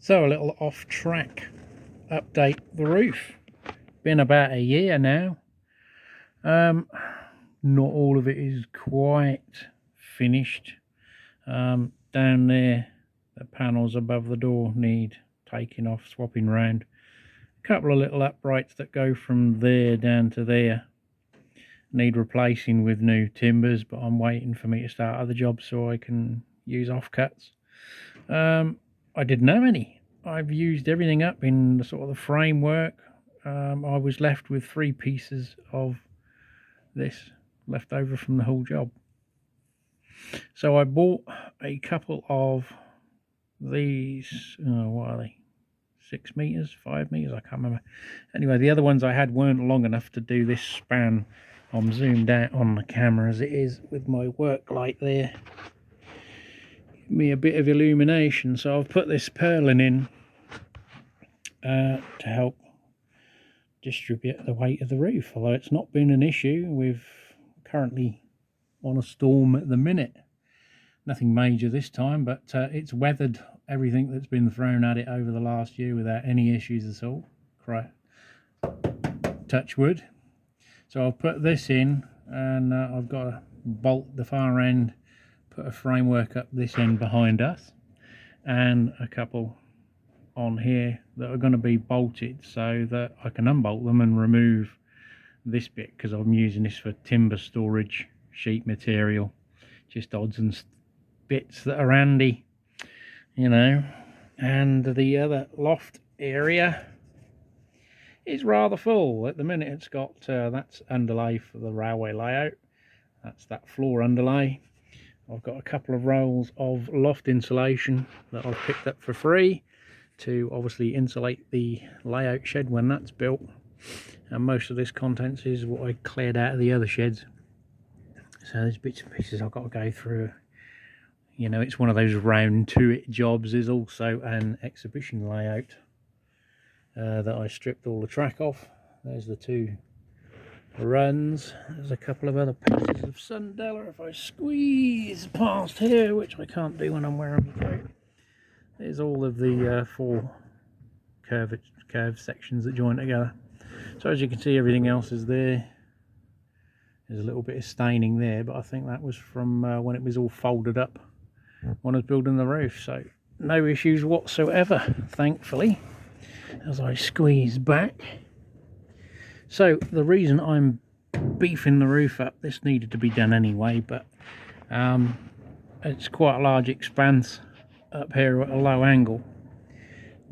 So a little off track update the roof. Been about a year now. Not all of it is quite finished. Down there, the panels above the door need taking off, swapping round. A couple of little uprights that go from there down to there need replacing with new timbers, but I'm waiting for me to start other jobs so I can use offcuts. I didn't have any. I've used everything up in the sort of the framework. I was left with 3 pieces of this left over from the whole job. So I bought a couple of these, what are they? 6 meters, 5 meters, I can't remember. Anyway, the other ones I had weren't long enough to do this span. I'm zoomed out on the camera as it is with my work light there. Give me a bit of illumination, so I've put this purlin in to help distribute the weight of the roof, although it's not been an issue. We're currently on a storm at the minute. Nothing major this time, but it's weathered everything that's been thrown at it over the last year without any issues at all. Touch wood. So I've put this in, and I've got to bolt the far end, put a framework up this end behind us, and a couple on here that are going to be bolted so that I can unbolt them and remove this bit, because I'm using this for timber storage, sheet material, just odds and bits that are handy, you know. And the other loft area is rather full at the minute. It's got that's underlay for the railway layout, that's that floor underlay. I've got a couple of rolls of loft insulation that I've picked up for free to obviously insulate the layout shed when that's built, and most of this contents is what I cleared out of the other sheds. So there's bits and pieces I've got to go through. You know, it's one of those round to it jobs. There's also an exhibition layout that I stripped all the track off. There's the 2 runs. There's a couple of other pieces of Sundella if I squeeze past here, which I can't do when I'm wearing my coat. There's all of the 4 curved sections that join together. So as you can see, everything else is there. There's a little bit of staining there, but I think that was from when it was all folded up when I was building the roof. So no issues whatsoever, thankfully, as I squeeze back. So the reason I'm beefing the roof up, this needed to be done anyway, but it's quite a large expanse up here at a low angle.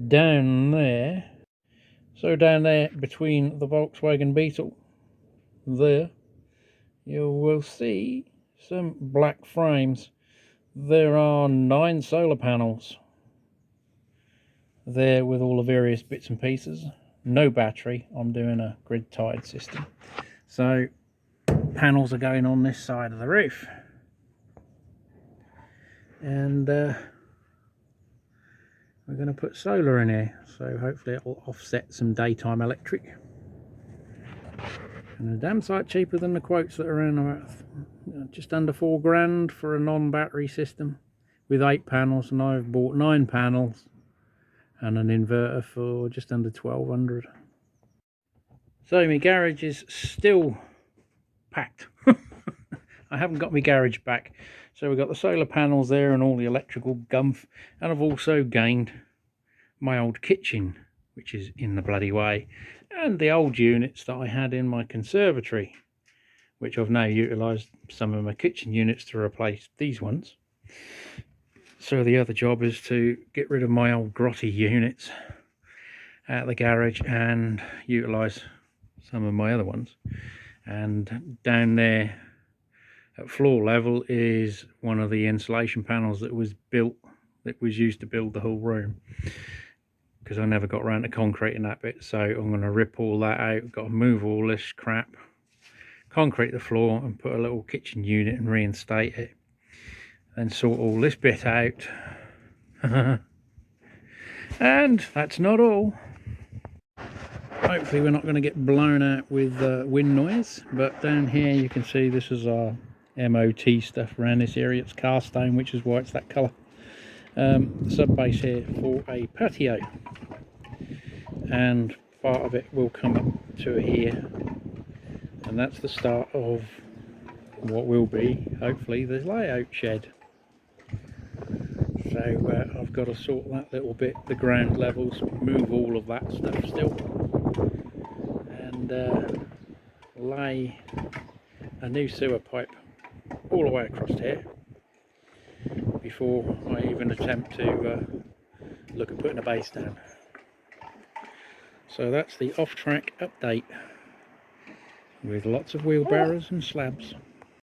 Down there, so down there between the Volkswagen Beetle, there you will see some black frames. There are 9 solar panels there with all the various bits and pieces. No battery. I'm doing a grid tied system. So panels are going on this side of the roof, and we're going to put solar in here, so hopefully it will offset some daytime electric. And a damn sight cheaper than the quotes that are in, about just under £4 for a non-battery system with 8 panels, and I've bought 9 panels and an inverter for just under 1200. So my garage is still packed. I haven't got my garage back, so we've got the solar panels there and all the electrical gumph, and I've also gained my old kitchen, which is in the bloody way, and the old units that I had in my conservatory, which I've now utilised some of my kitchen units to replace these ones. So the other job is to get rid of my old grotty units at the garage and utilise some of my other ones. And down there at floor level is one of the insulation panels that was used to build the whole room, because I never got around to concreting that bit. So I'm going to rip all that out. Got to move all this crap, concrete the floor, and put a little kitchen unit and reinstate it, then sort all this bit out. And that's not all. Hopefully we're not going to get blown out with wind noise, but down here you can see this is our MOT stuff around this area. It's cast stone, which is why it's that colour. sub base here for a patio, and part of it will come up to here, and that's the start of what will be hopefully the layout shed. So I've got to sort that little bit, the ground levels, move all of that stuff still, and lay a new sewer pipe all the way across here before I even attempt to look at putting a base down. So that's the off-track update with lots of wheelbarrows and slabs.